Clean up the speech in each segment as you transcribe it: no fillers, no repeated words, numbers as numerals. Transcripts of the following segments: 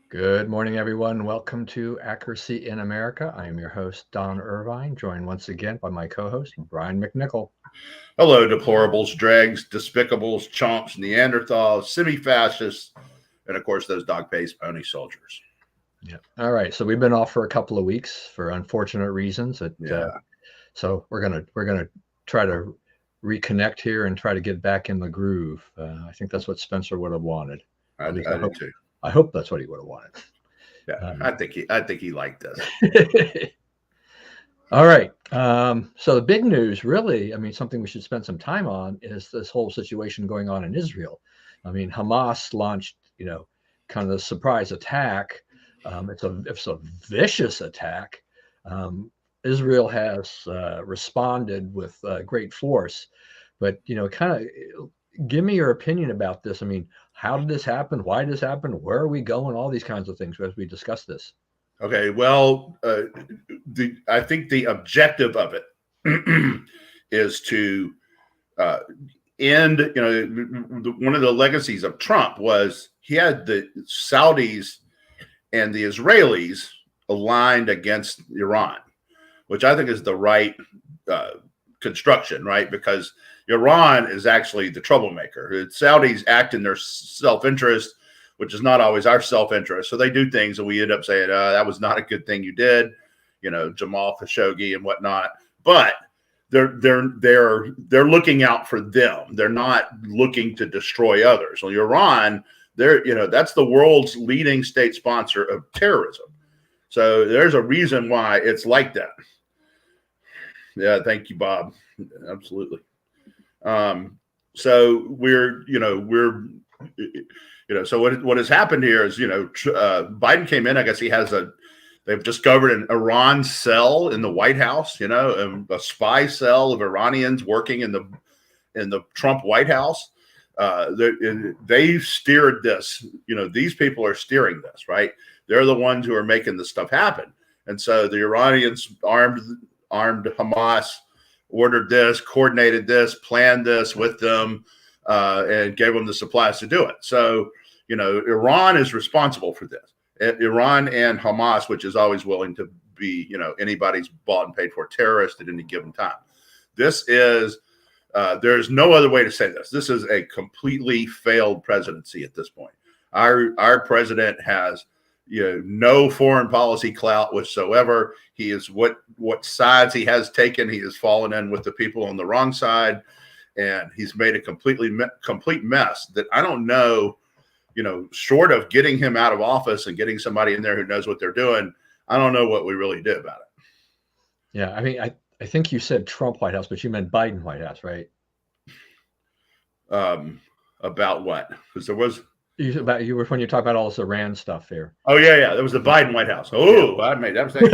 Good morning, everyone. Welcome to Accuracy in America. I am your host, Don Irvine, joined once again by my co-host, Brian McNichol. Hello, deplorables, dregs, despicables, chomps, Neanderthals, semi-fascists, and of course those dog-faced pony soldiers. Yeah. All right. So we've been off for a couple of weeks for unfortunate reasons. Yeah, So we're gonna try to reconnect here and try to get back in the groove. I think that's what Spencer would have wanted. I, At least I do too. I hope that's what he would have wanted. Yeah, Um, I think he liked this. All right. So the big news, really, I mean, something we should spend some time on is this whole situation going on in Israel. I mean, Hamas launched, kind of the surprise attack. It's a vicious attack. Um, Israel has responded with great force, but kind of give me your opinion about this. I mean, how did this happen? Why did this happen? Where are we going? All these kinds of things as we discuss this. Okay, well, I think the objective of it is to uh, end. One of the legacies of Trump was he had the Saudis and the Israelis aligned against Iran, which I think is the right uh, construction, right? Because Iran is actually the troublemaker. The Saudis act in their self-interest, which is not always our self-interest. So they do things and we end up saying, that was not a good thing you did, Jamal Khashoggi and whatnot. But they're looking out for them. They're not looking to destroy others. Well, Iran, that's the world's leading state sponsor of terrorism. So there's a reason why it's like that. Yeah, thank you, Bob. Absolutely. So so what has happened here is, Biden came in. I guess they've discovered an Iran cell in the White House, a spy cell of Iranians working in the Trump White House. They steered this. These people are steering this, right? They're the ones who are making this stuff happen. And so the Iranians armed Hamas ordered this, coordinated this, planned this with them, and gave them the supplies to do it. So, Iran is responsible for this. Iran and Hamas, which is always willing to be, anybody's bought and paid for terrorist at any given time. This is, there's no other way to say this. This is a completely failed presidency at this point. Our president has, no foreign policy clout whatsoever. He is what sides he has taken. He has fallen in with the people on the wrong side, and he's made a complete mess that I don't know, short of getting him out of office and getting somebody in there who knows what they're doing. I don't know what we really did about it. Yeah, I mean, I think you said Trump White House, but you meant Biden White House, right? About what? Because there was You were when you talk about all this Iran stuff here. Oh yeah. There was the Biden White House. Oh, I made that mistake.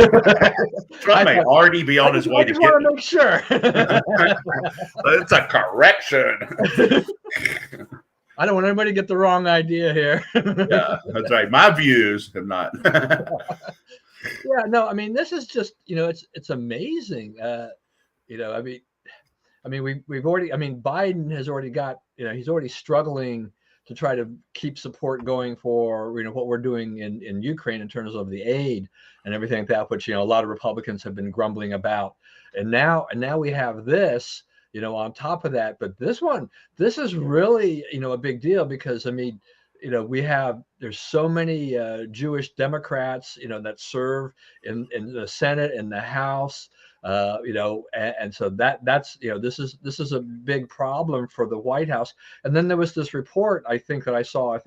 Trump may already be on his way to get. I want to make sure. It's a correction. I don't want anybody to get the wrong idea here. Yeah, that's right. My views have not. Yeah, no, I mean, this is just, it's amazing. We've already, Biden has already got, he's already struggling to try to keep support going for, what we're doing in Ukraine in terms of the aid and everything like that, which, a lot of Republicans have been grumbling about. And now we have this, on top of that. But this is really, a big deal because, there's so many Jewish Democrats, that serve in the Senate and the House, and so that's, this is a big problem for the White House. And then there was this report, I think it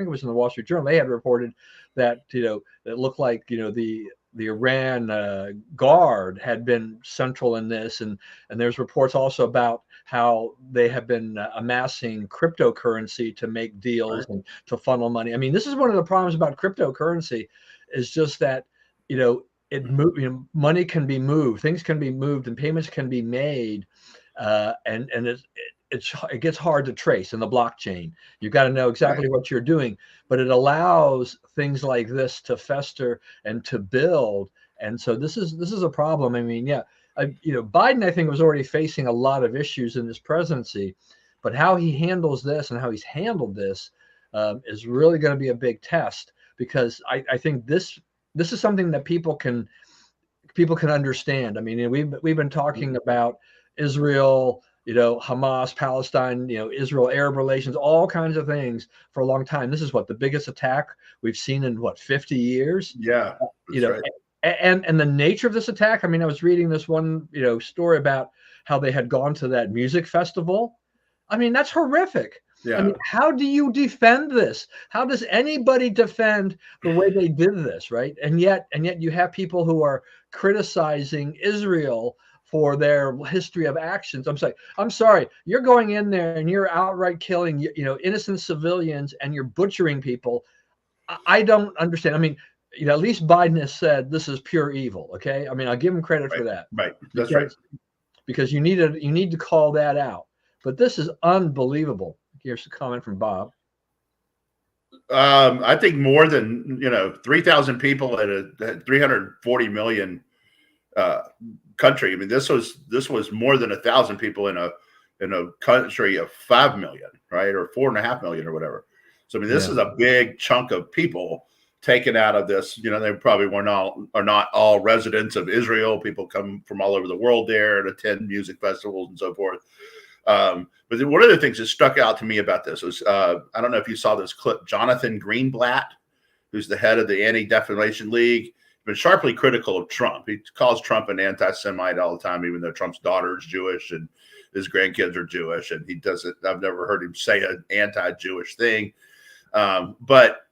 was in the Wall Street Journal. They had reported that, it looked like, the Iran Guard had been central in this. And there's reports also about how they have been amassing cryptocurrency to make deals and to funnel money. I mean, this is one of the problems about cryptocurrency is just that, money can be moved, things can be moved, and payments can be made, and it gets hard to trace in the blockchain. You've got to know exactly what you're doing, but it allows things like this to fester and to build. And so this is a problem. I mean, yeah, Biden, I think, was already facing a lot of issues in his presidency, but how he handles this and how he's handled this is really going to be a big test. because I think this is something that people can understand. I mean, we've been talking about Israel, Hamas, Palestine, Israel, Arab relations, all kinds of things for a long time. This is what the biggest attack we've seen in 50 years. Yeah, that's right. And the nature of this attack. I mean, I was reading this one, story about how they had gone to that music festival. I mean, that's horrific. Yeah. I mean, how do you defend this? How does anybody defend the way they did this, right? And yet you have people who are criticizing Israel for their history of actions. I'm sorry, you're going in there and you're outright killing, innocent civilians, and you're butchering people. I don't understand. I mean, at least Biden has said this is pure evil. Okay, I mean, I'll give him credit for that. Right, that's right. Because you need to call that out. But this is unbelievable. Here's a comment from Bob. I think more than 3,000 people at a 340 million country. I mean, this was more than 1,000 people in a country of 5 million, right, or 4.5 million or whatever. So I mean, this is a big chunk of people taken out of this. They probably are not all residents of Israel. People come from all over the world there and attend music festivals and so forth. But one of the things that stuck out to me about this was, I don't know if you saw this clip, Jonathan Greenblatt, who's the head of the Anti-Defamation League, been sharply critical of Trump. He calls Trump an anti-Semite all the time, even though Trump's daughter is Jewish and his grandkids are Jewish. And he doesn't, I've never heard him say an anti-Jewish thing. But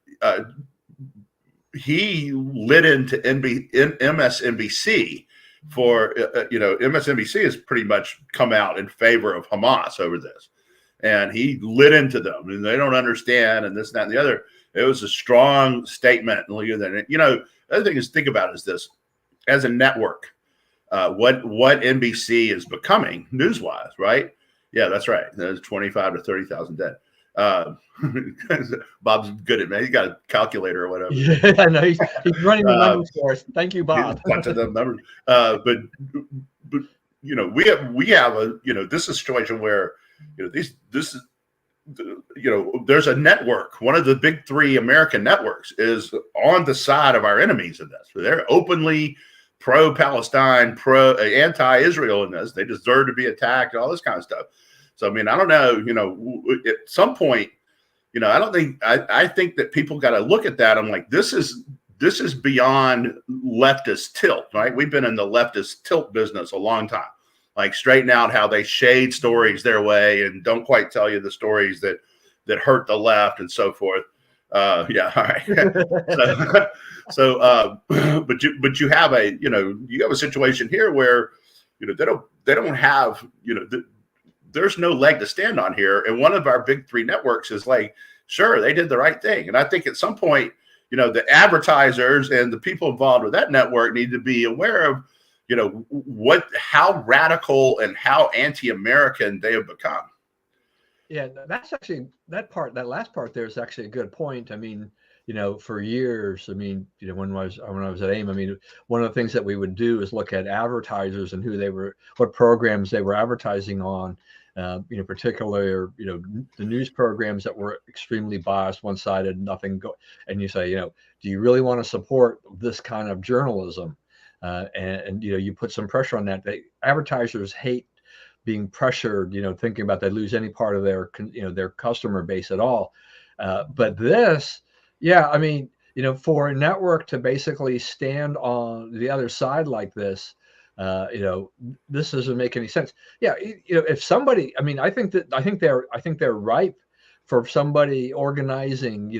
he lit into MSNBC for, MSNBC has pretty much come out in favor of Hamas over this. And he lit into them and they don't understand and this, that, and the other. It was a strong statement. The other thing is think about is this as a network, what NBC is becoming news-wise, right? Yeah, that's right. There's 25 to 30,000 dead. Bob's good at it, man. He's got a calculator or whatever. Yeah, I know. He's running the numbers for us. Thank you, Bob. Bunch of them numbers. But we have a this is a situation where this is there's a network. One of the big three American networks is on the side of our enemies in this. They're openly pro-Palestine, anti-Israel in this. They deserve to be attacked, all this kind of stuff. So, I mean, I don't know, at some point, I think that people got to look at that. I'm like, this is beyond leftist tilt, right? We've been in the leftist tilt business a long time, like straighten out how they shade stories their way and don't quite tell you the stories that hurt the left and so forth. Yeah. All right. But you have a situation here where, they don't have, there's no leg to stand on here. And one of our big three networks is like, sure, they did the right thing. And I think at some point, the advertisers and the people involved with that network need to be aware of, how radical and how anti-American they have become. Yeah, that's actually that last part there is actually a good point. I mean, for years, I mean, when I was at AIM, I mean, one of the things that we would do is look at advertisers and what programs they were advertising on, particularly, the news programs that were extremely biased, one-sided, and you say, do you really want to support this kind of journalism? And you put some pressure on that. Advertisers hate being pressured, thinking about they lose any part of their customer base at all. But this, yeah, I mean, for a network to basically stand on the other side like this, this doesn't make any sense. Yeah, if somebody, I mean, I think they're ripe for somebody organizing,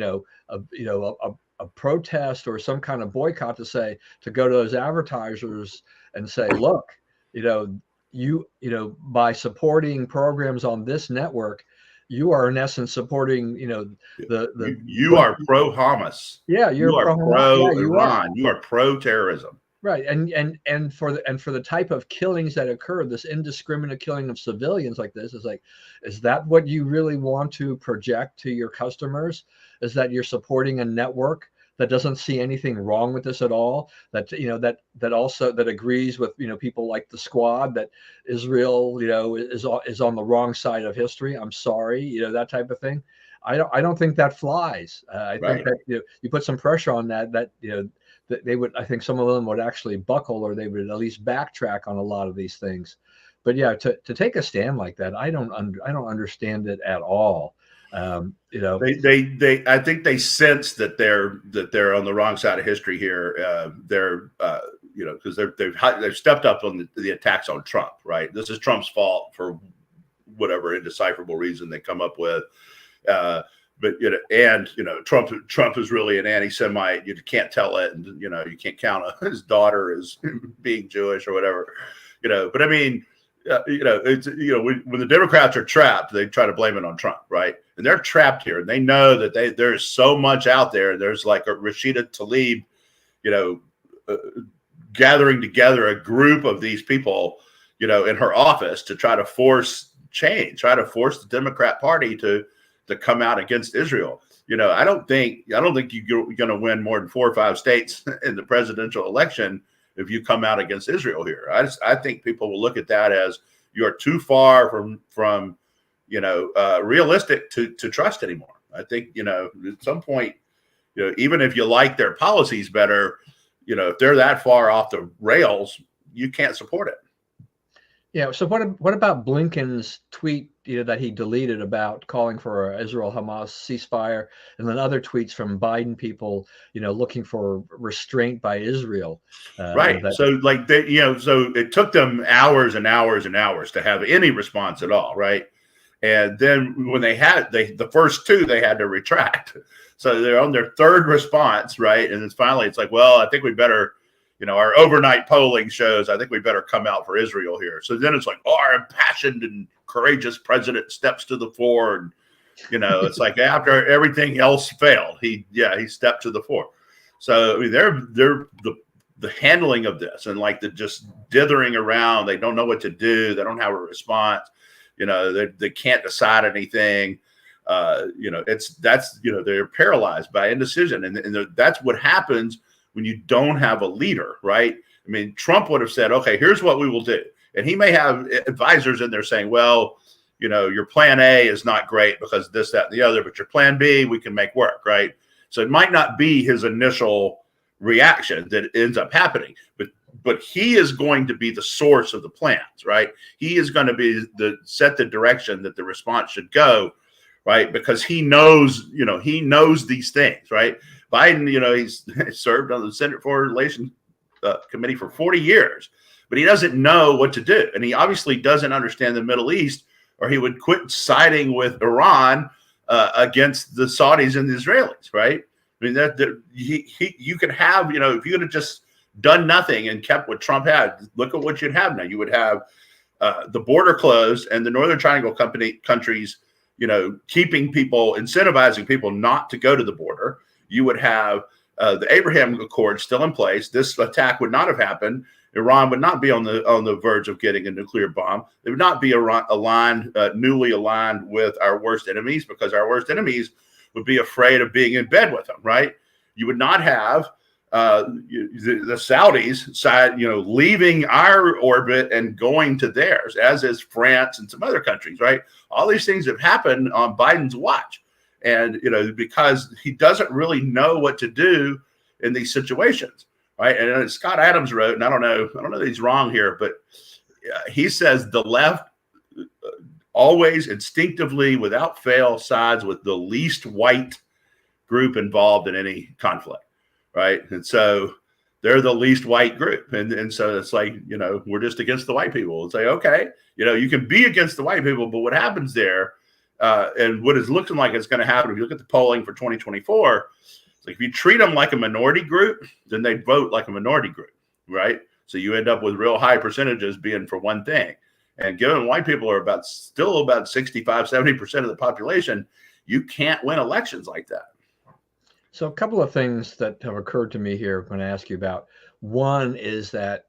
a protest or some kind of boycott to go to those advertisers and say, look, by supporting programs on this network, you are in essence supporting, you are pro Hamas. Yeah, you are pro Iran. You are pro terrorism. Right, and for the type of killings that occur, this indiscriminate killing of civilians like this is that what you really want to project to your customers? Is that you're supporting a network that doesn't see anything wrong with this at all? That that agrees with people like the Squad that Israel is on the wrong side of history. I'm sorry, that type of thing. I don't think that flies. I think Right. that you put some pressure on that that they would, I think some of them would actually buckle, or they would at least backtrack on a lot of these things. But yeah, to take a stand like that, I don't understand it at all. I think they sense that they're on the wrong side of history here. Because they've stepped up on the attacks on Trump. Right. This is Trump's fault for whatever indecipherable reason they come up with. But Trump is really an anti-Semite. You can't tell it, and you can't count on his daughter as being Jewish or whatever. But I mean, it's when the Democrats are trapped, they try to blame it on Trump, right? And they're trapped here, and they know that there's so much out there. There's like a Rashida Tlaib, gathering together a group of these people, in her office to try to force change, try to force the Democrat Party to come out against Israel. I don't think you're going to win more than 4 or 5 states in the presidential election if you come out against Israel here. I think people will look at that as you're too far from realistic to trust anymore. I think at some point, even if you like their policies better, if they're that far off the rails, you can't support it. Yeah. So what about Blinken's tweet, that he deleted about calling for a Israel-Hamas ceasefire, and then other tweets from Biden people, looking for restraint by Israel. Right. So so it took them hours and hours and hours to have any response at all. Right. And then when they had the first 2, they had to retract. So they're on their 3rd response. Right. And it's like, well, I think we better. Our overnight polling shows I think we better come out for Israel here. So then it's like, our impassioned and courageous president steps to the fore. And, it's like after everything else failed, he stepped to the fore. So I mean, they're the handling of this and like the just dithering around. They don't know what to do. They don't have a response. They can't decide anything. They're paralyzed by indecision. And that's what happens when you don't have a leader, right? I mean, Trump would have said, okay, here's what we will do. And he may have advisors in there saying, well, your plan A is not great because this, that, and the other, but your plan B, we can make work, right? So it might not be his initial reaction that ends up happening, but he is going to be the source of the plans, right? He is going to be set the direction that the response should go, right? Because he knows these things, right? Biden, he's served on the Senate Foreign Relations Committee for 40 years, but he doesn't know what to do. And he obviously doesn't understand the Middle East, or he would quit siding with Iran against the Saudis and the Israelis, right? I mean, you could have, if you could have just done nothing and kept what Trump had, look at what you'd have now. You would have the border closed and the Northern Triangle countries, keeping people, incentivizing people not to go to the border. You would have the Abraham Accords still in place. This attack would not have happened. Iran would not be on the verge of getting a nuclear bomb. They would not be newly aligned with our worst enemies, because our worst enemies would be afraid of being in bed with them, right? You would not have the Saudis side, leaving our orbit and going to theirs, as is France and some other countries, right? All these things have happened on Biden's watch. And, because he doesn't really know what to do in these situations, right? And Scott Adams wrote, and I don't know that he's wrong here, but he says the left always instinctively, without fail, sides with the least white group involved in any conflict, right? And so they're the least white group. And so it's like, we're just against the white people. It's like, okay, you can be against the white people, but what happens there, and what is looking like it's going to happen, if you look at the polling for 2024, it's like if you treat them like a minority group, then they vote like a minority group, right? So you end up with real high percentages being for one thing. And given white people are still about 65, 70% of the population, you can't win elections like that. So a couple of things that have occurred to me here I'm going to ask you about. One is that,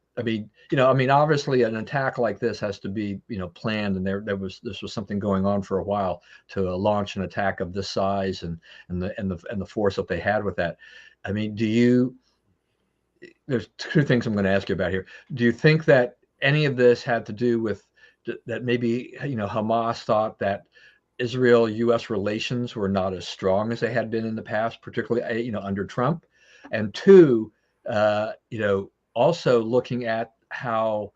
obviously an attack like this has to be, planned, and this was something going on for a while to launch an attack of this size and the force that they had with that. I mean, there's 2 things I'm going to ask you about here. Do you think that any of this had to do with that maybe, Hamas thought that Israel-U.S. relations were not as strong as they had been in the past, particularly under Trump, and two, also looking at how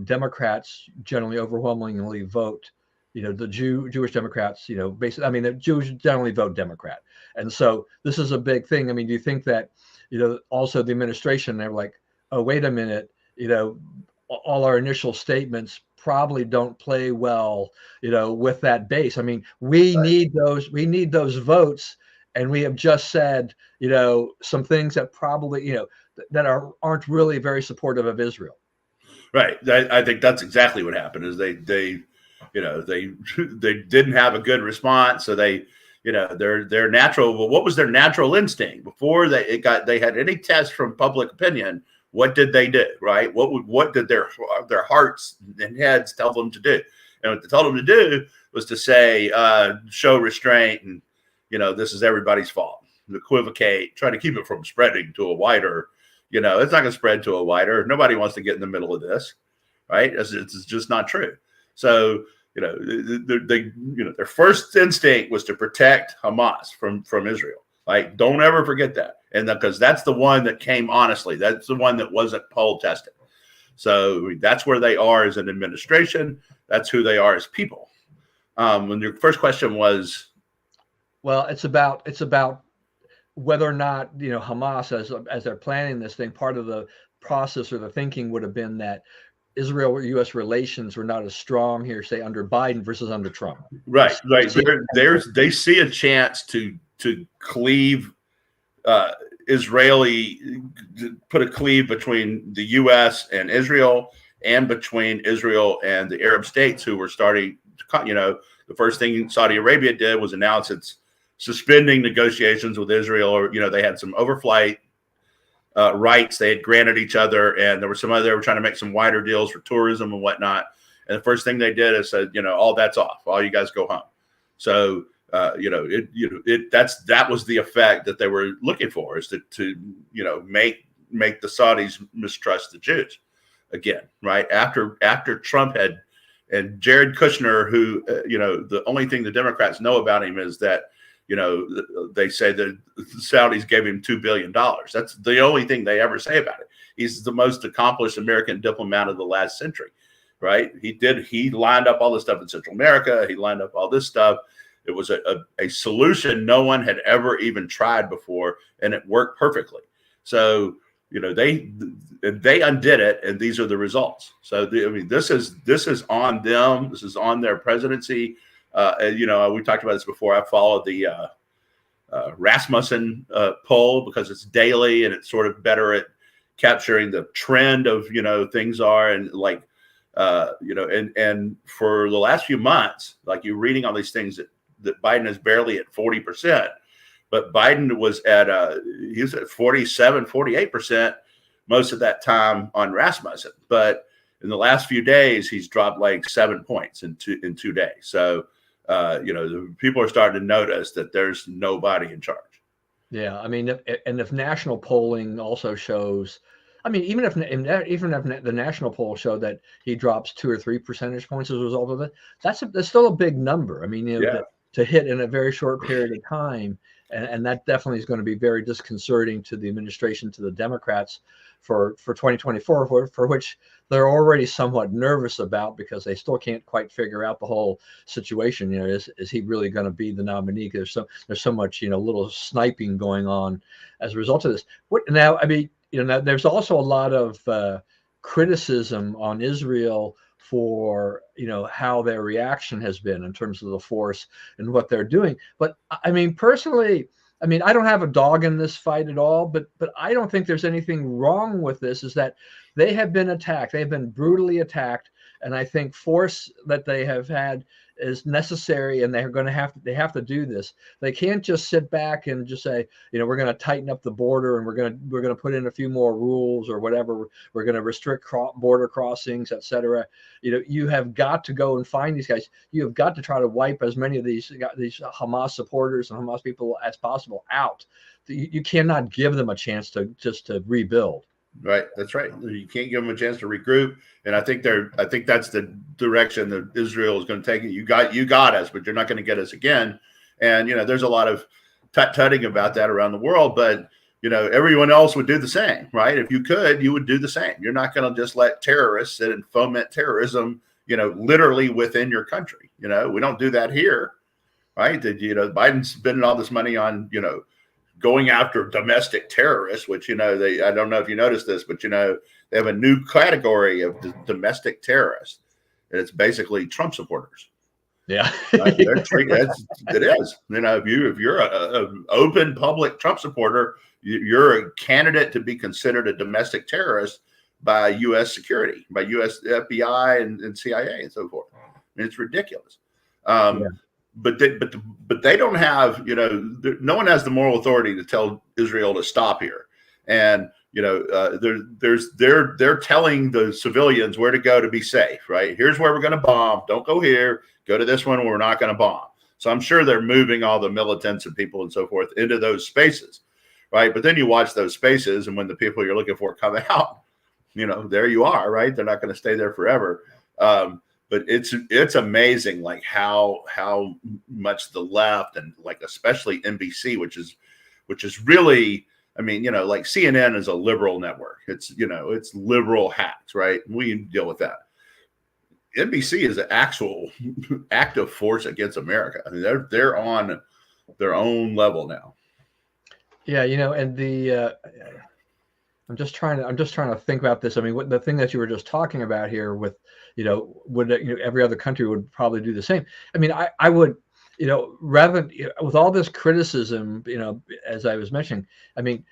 Democrats generally overwhelmingly vote. The Jewish Democrats, basically, I mean, the Jews generally vote Democrat, and so this is a big thing. I mean, do you think that also the administration, they're like, oh, wait a minute, all our initial statements probably don't play well, with that base. I mean, we need those votes, and we have just said, some things that probably, that aren't really very supportive of Israel. Right. I think that's exactly what happened. Is they they didn't have a good response, so they their natural. Well, what was their natural instinct before they had any test from public opinion? What did they do? Right. What did their hearts and heads tell them to do? And what they told them to do was to say, show restraint, and this is everybody's fault. Equivocate, try to keep it from spreading to a wider. It's not going to spread to a wider. Nobody wants to get in the middle of this, right? It's just not true. So their first instinct was to protect Hamas from Israel. Like, don't ever forget that. And because that's the one that came honestly, that's the one that wasn't poll tested. So that's where they are as an administration. That's who they are as people. When your first question was, well, it's about whether or not Hamas, as they're planning this thing, part of the process or the thinking would have been that Israel-U.S. relations were not as strong here, say under Biden versus under Trump. Right. They see a chance to cleave put a cleave between the U.S. and Israel, and between Israel and the Arab states who were starting to, the first thing Saudi Arabia did was announce its suspending negotiations with Israel, or they had some overflight rights they had granted each other, and there were some other. They were trying to make some wider deals for tourism and whatnot. And the first thing they did is said, all that's off. All you guys go home. So that was the effect that they were looking for, is to make the Saudis mistrust the Jews again, right? After Trump had, and Jared Kushner, who the only thing the Democrats know about him is that they say that the Saudis gave him $2 billion. That's the only thing they ever say about it. He's the most accomplished American diplomat of the last century, right? He lined up all this stuff in Central America. He lined up all this stuff. It was a solution no one had ever even tried before, and it worked perfectly. So, they undid it, and these are the results. So, this is on them. This is on their presidency. We talked about this before. I followed the Rasmussen poll because it's daily, and it's sort of better at capturing the trend of things are, and like and for the last few months, like you're reading all these things that Biden is barely at 40%, but Biden was he was at 47, 48% most of that time on Rasmussen. But in the last few days, he's dropped like 7 points in 2 days. So the people are starting to notice that there's nobody in charge. Yeah, I mean, if national polling also shows, I mean, even if the national poll showed that he drops 2 or 3 percentage points as a result of it, that's still a big number. I mean, to hit in a very short period of time, and that definitely is going to be very disconcerting to the administration, to the Democrats for 2024, for which they're already somewhat nervous about, because they still can't quite figure out the whole situation. Is he really going to be the nominee? There's so much little sniping going on as a result of this. Now? I mean, there's also a lot of criticism on Israel for how their reaction has been in terms of the force and what they're doing. But I mean, personally, I don't have a dog in this fight at all, but I don't think there's anything wrong with this. Is that they have been attacked. They've been brutally attacked. And I think force that they have had is necessary, and they're going to have to do this. They can't just sit back and just say, we're going to tighten up the border, and we're going to put in a few more rules or whatever. We're going to restrict border crossings, etc. You have got to go and find these guys. You have got to try to wipe as many of these Hamas supporters and Hamas people as possible out. You cannot give them a chance to rebuild. Right. That's right. You can't give them a chance to regroup. And I think that's the direction that Israel is going to take it. You got us, but you're not going to get us again. And, there's a lot of tut-tutting about that around the world, but, everyone else would do the same, right? If you could, you would do the same. You're not going to just let terrorists sit and foment terrorism, literally within your country. We don't do that here, right? Biden's spending all this money on, going after domestic terrorists, which, I don't know if you noticed this, but, they have a new category of domestic terrorists. And it's basically Trump supporters. Yeah. Right? It is. If you're an open public Trump supporter, you're a candidate to be considered a domestic terrorist by U.S. security, by U.S. FBI and CIA and so forth. I mean, it's ridiculous. Yeah. But they don't have, no one has the moral authority to tell Israel to stop here. And, they're telling the civilians where to go to be safe, right? Here's where we're going to bomb. Don't go here. Go to this one where we're not going to bomb. So I'm sure they're moving all the militants and people and so forth into those spaces, right? But then you watch those spaces, and when the people you're looking for come out, there you are, right? They're not going to stay there forever. But it's amazing, like how much the left and like especially NBC, which is really, I mean, like CNN is a liberal network. It's it's liberal hacks, right? We deal with that. NBC is an actual active force against America. I mean, they're on their own level now. Yeah, and the I'm just trying to think about this. I mean, the thing that you were just talking about here with, would every other country would probably do the same. I mean, I would, rather than, with all this criticism, as I was mentioning, I mean,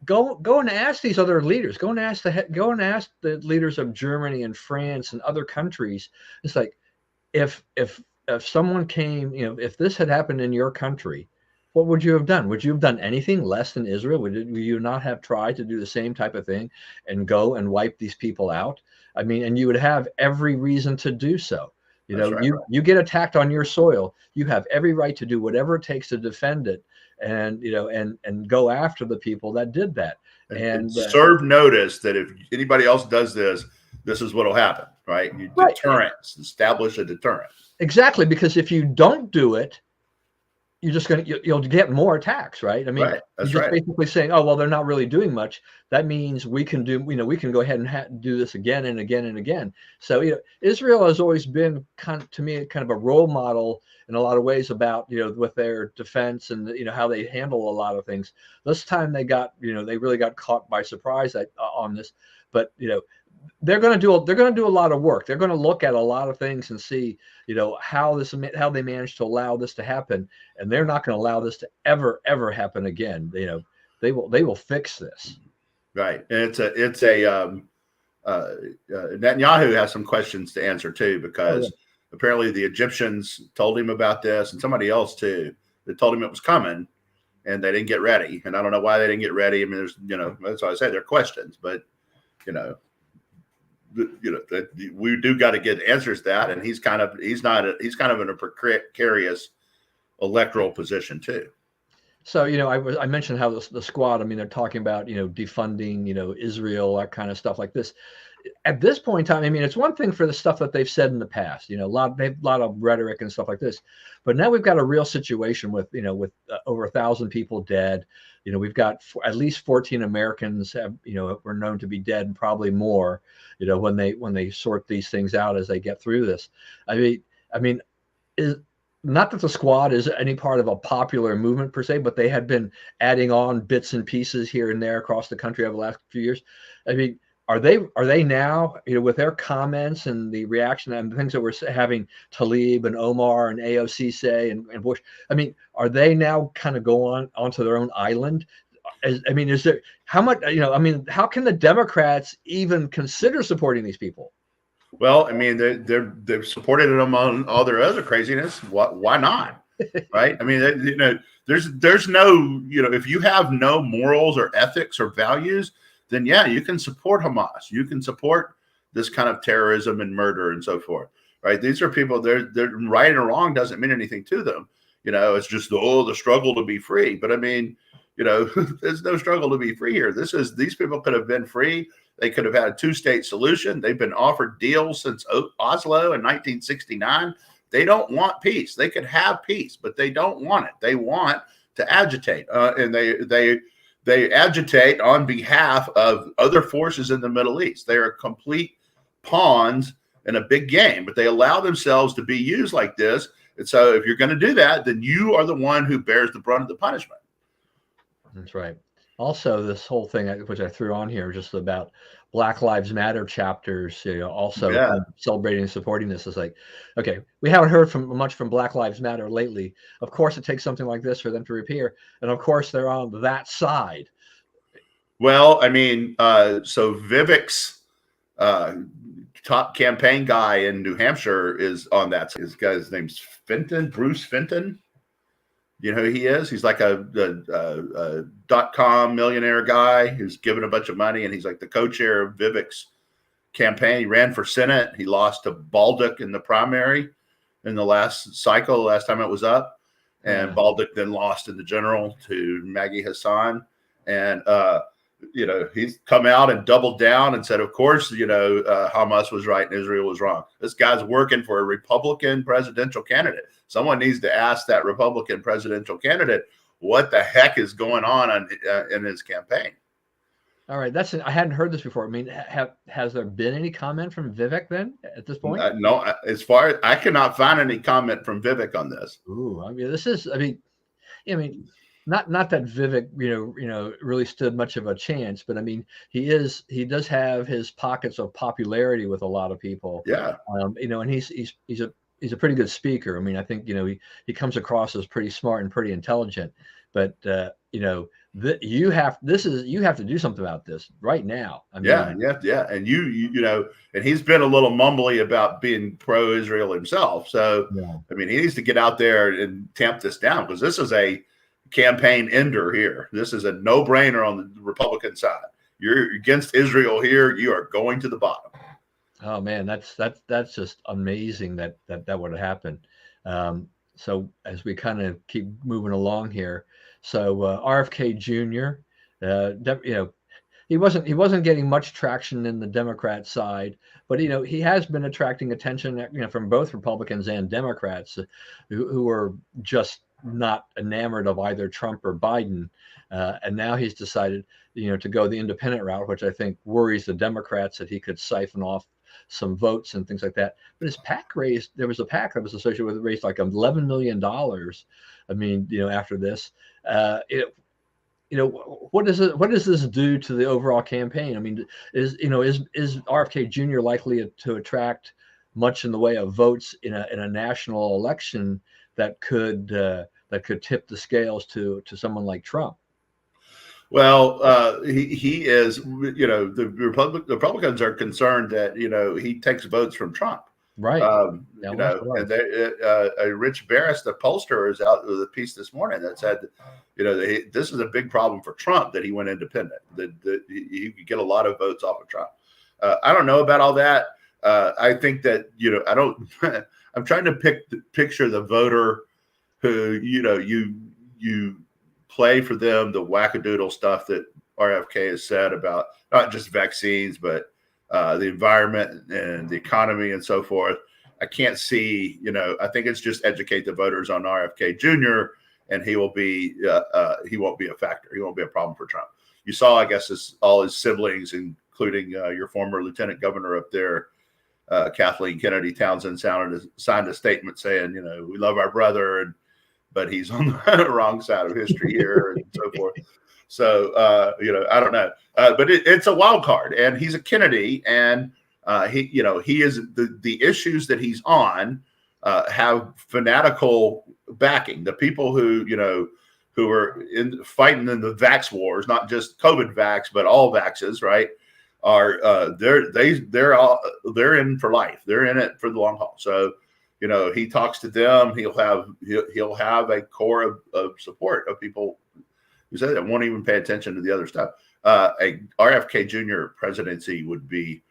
go and ask these other leaders. Go and ask the leaders of Germany and France and other countries. It's like, if someone came, if this had happened in your country, what would you have done? Would you have done anything less than Israel? Would you not have tried to do the same type of thing and go and wipe these people out? I mean, and you would have every reason to do so. You get attacked on your soil. You have every right to do whatever it takes to defend it, and and go after the people that did that. And serve notice that if anybody else does this, this is what will happen, right? Deterrence, establish a deterrent. Exactly, because if you don't do it, you'll get more attacks, right? I mean, you're just basically saying, oh, well, they're not really doing much. That means we can we can go ahead and do this again and again and again. So, Israel has always been to me kind of a role model in a lot of ways about, with their defense and, how they handle a lot of things. This time they got, they really got caught by surprise on this, but, they're going to do a lot of work. They're going to look at a lot of things and see, how they managed to allow this to happen, and they're not going to allow this to ever happen again. They will fix this. Right, and it's a Netanyahu has some questions to answer too, because apparently the Egyptians told him about this, and somebody else too that told him it was coming, and they didn't get ready. And I don't know why they didn't get ready. I mean, there's that's why I say they're questions, but we do got to get answers to that, and he's kind of in a precarious electoral position too. So I mentioned how the squad. I mean, they're talking about defunding Israel, that kind of stuff like this. At this point in time, I mean, it's one thing for the stuff that they've said in the past. A lot of rhetoric and stuff like this, but now we've got a real situation with over 1,000 people dead. We've got at least 14 Americans were known to be dead, and probably more. When they sort these things out as they get through this. I mean, is not that the squad is any part of a popular movement per se, but they had been adding on bits and pieces here and there across the country over the last few years. I mean, are they now, with their comments and the reaction and the things that we're having Tlaib and Omar and AOC say and Bush, I mean, are they now kind of go onto their own island? I mean, is there how much, how can the Democrats even consider supporting these people? Well, I mean, they've supported them on all their other craziness. Why not? Right? I mean, there's no, if you have no morals or ethics or values, then yeah, you can support Hamas. You can support this kind of terrorism and murder and so forth. Right? These are people. They're right and wrong doesn't mean anything to them. It's just the struggle to be free. But I mean, there's no struggle to be free here. These people could have been free. They could have had a 2-state solution. They've been offered deals since Oslo in 1969. They don't want peace. They could have peace, but they don't want it. They want to agitate, and they agitate on behalf of other forces in the Middle East. They are complete pawns in a big game, but they allow themselves to be used like this. And so if you're going to do that, then you are the one who bears the brunt of the punishment. That's right. Also, this whole thing, which I threw on here, just about Black Lives Matter chapters, also celebrating and supporting this, is like, okay, we haven't heard much from Black Lives Matter lately. Of course, it takes something like this for them to appear, and of course, they're on that side. Well, I mean, so Vivek's top campaign guy in New Hampshire is on that. His guy's name's Fenton, Bruce Fenton. You know who he is? He's like a .com millionaire guy who's given a bunch of money, and he's like the co-chair of Vivek's campaign. He ran for Senate. He lost to Baldock in the primary in the last cycle, last time it was up. And Baldock then lost in the general to Maggie Hassan. And, he's come out and doubled down and said, of course, Hamas was right and Israel was wrong. This guy's working for a Republican presidential candidate. Someone needs to ask that Republican presidential candidate what the heck is going on in his campaign. All right, I hadn't heard this before. I mean, has there been any comment from Vivek then at this point? No, as far as I cannot find any comment from Vivek on this. Ooh, I mean, not that Vivek, really stood much of a chance, but I mean, he does have his pockets of popularity with a lot of people. Yeah. And he's a pretty good speaker. I mean, I think, he comes across as pretty smart and pretty intelligent, but you have to do something about this right now. I mean, yeah. And and he's been a little mumbly about being pro-Israel himself. So, I mean, he needs to get out there and tamp this down, because this is a campaign ender here. This is a no-brainer on the Republican side. You're against Israel here. You are going to the bottom. Oh man, that's just amazing that would have happened. So as we kind of keep moving along here, so RFK Jr., he wasn't getting much traction in the Democrat side, but he has been attracting attention, from both Republicans and Democrats who are just not enamored of either Trump or Biden, and now he's decided to go the independent route, which I think worries the Democrats, that he could siphon off some votes and things like that. But his PAC there was a PAC that was associated with it, raised like $11 million. I mean, after this, what does this do to the overall campaign? I mean, is RFK Jr. likely to attract much in the way of votes in a national election that could tip the scales to someone like Trump? Well, he is, the Republicans are concerned that, he takes votes from Trump. Right. And Rich Barris, the pollster, is out with a piece this morning that said, this is a big problem for Trump, that he went independent, that he could get a lot of votes off of Trump. I don't know about all that. I think that, I'm trying to picture the voter who, you play for them the wackadoodle stuff that RFK has said about not just vaccines, but the environment and the economy and so forth. I can't see, I think it's just educate the voters on RFK Jr. and he won't be a factor. He won't be a problem for Trump. You saw, I guess, all his siblings, including your former lieutenant governor up there, Kathleen Kennedy Townsend, signed a statement saying, we love our brother, but he's on the wrong side of history here and so forth. So, I don't know. But it's a wild card, and he's a Kennedy, and he is the issues that he's on have fanatical backing. The people who are fighting in the vax wars, not just COVID vax, but all vaxes, right? Are they're in for life. They're in it for the long haul. So, he talks to them. He'll have a core of support of people who say that won't even pay attention to the other stuff. A RFK Jr. presidency would be,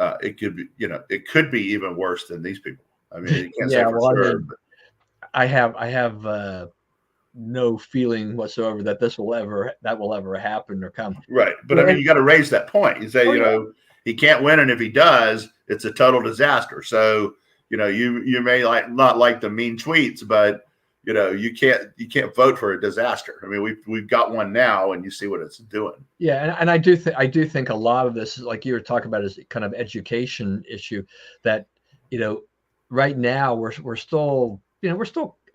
it could be even worse than these people. I mean, you can't say for sure. I have no feeling whatsoever that that will ever happen or come. Right. But I mean, you got to raise that point. You say, Oh, yeah. he can't win, and if he does, it's a total disaster. So, you may not like the mean tweets, but you can't vote for a disaster. I mean, we've got one now, and you see what it's doing. Yeah, and I do think a lot of this, like you were talking about, is kind of education issue that, right now we're still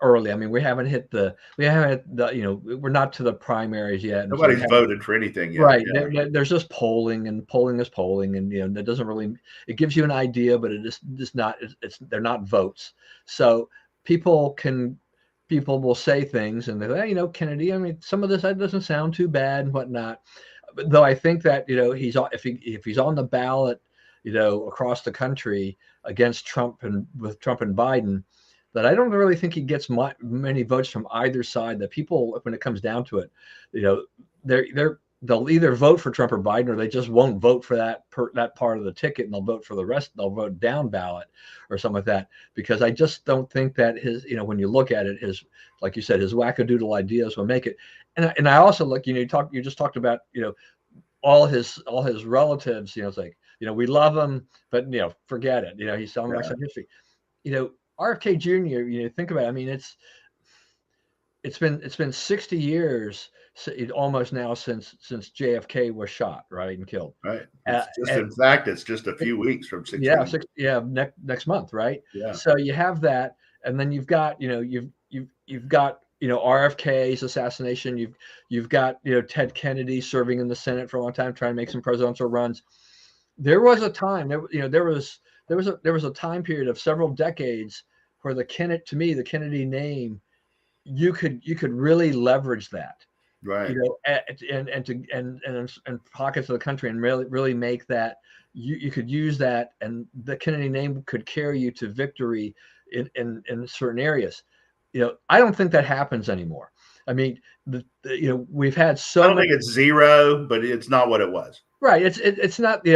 early. I mean, we haven't hit the we're not to the primaries yet. Nobody's voted for anything yet. Right. Yeah. There's just polling, and polling is polling, and that doesn't really, it gives you an idea, but it is just not. They're not votes. So people will say things, and they're like, Kennedy. I mean, some of this doesn't sound too bad and whatnot. But though I think that if he's on the ballot, across the country against Trump and with Trump and Biden, that I don't really think he gets many votes from either side. That people, when it comes down to it, they'll either vote for Trump or Biden, or they just won't vote for that part of the ticket, and they'll vote for the rest. They'll vote down ballot or something like that, because I just don't think that his, when you look at it, his, like you said, his wackadoodle ideas will make it. And I also look, you just talked about, all his relatives, it's like, we love him, but forget it. He's selling back some history. RFK Jr., think about it. I mean, it's been 60 years almost now since JFK was shot, right, and killed. Right. In fact, it's just a few weeks from 60. Yeah, next month, right? Yeah. So you have that, and then you've got you've got RFK's assassination. You've got Ted Kennedy serving in the Senate for a long time, trying to make some presidential runs. There was a time there was a time period of several decades where the Kennedy name, you could really leverage that, right? And pockets of the country, and really make that you could use that, and the Kennedy name could carry you to victory in certain areas. I don't think that happens anymore. I mean, we've had so. I don't think it's zero, but it's not what it was. Right. It's not.